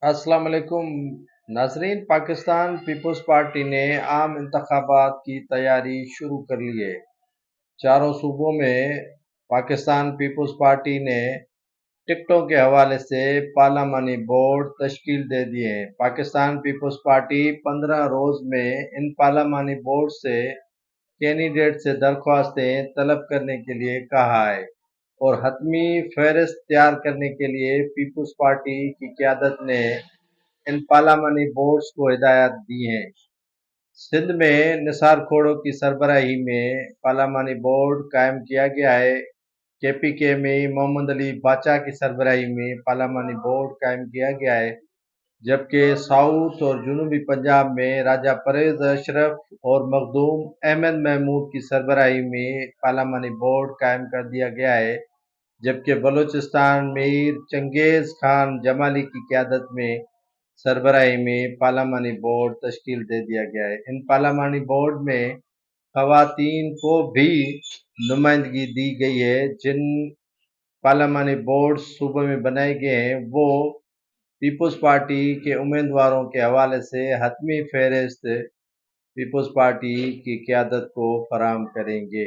अस्सलाम वालेकुम नाजरीन। पाकिस्तान पीपल्स पार्टी ने आम इंतखाबात की तैयारी शुरू कर ली है। चारों सूबों में पाकिस्तान पीपल्स पार्टी ने टिकटों के हवाले से पार्लियामानी बोर्ड तश्कील दे दिए हैं। पाकिस्तान पीपल्स पार्टी 15 रोज में इन पार्लियामानी बोर्ड से कैंडिडेट से दरख्वास्तें तलब करने के लिए कहा है और हतमी फहरिस्त तैयार करने के लिए पीपल्स पार्टी की क़यादत ने इन पार्लियामानी बोर्ड्स को हिदायत दी हैं। सिंध में निसार खोड़ो की सरबराही में पार्लियामानी बोर्ड कायम किया गया है। KPK में मोहम्मद अली बाचा की सरबराही में पार्लियामानी बोर्ड कायम किया गया है, जबकि साउथ और जनूबी पंजाब में राजा परवेज अशरफ और मखदूम अहमद महमूद की सरबराही में पार्लियामानी बोर्ड कायम कर दिया गया है, जबकि बलूचिस्तान मीर चंगेज खान जमाली की क़यादत में सरबराही में पार्लियामानी बोर्ड तश्कील दे दिया गया है। इन पार्लियामानी बोर्ड में ख़वातीन को भी नुमाइंदगी दी गई है। जिन पार्लियामानी बोर्ड सूबे में बनाए गए हैं वो पीपल्स पार्टी के उम्मीदवारों के हवाले से हतमी फहरिस्त पीपल्स पार्टी की क़यादत को फराहम करेंगे।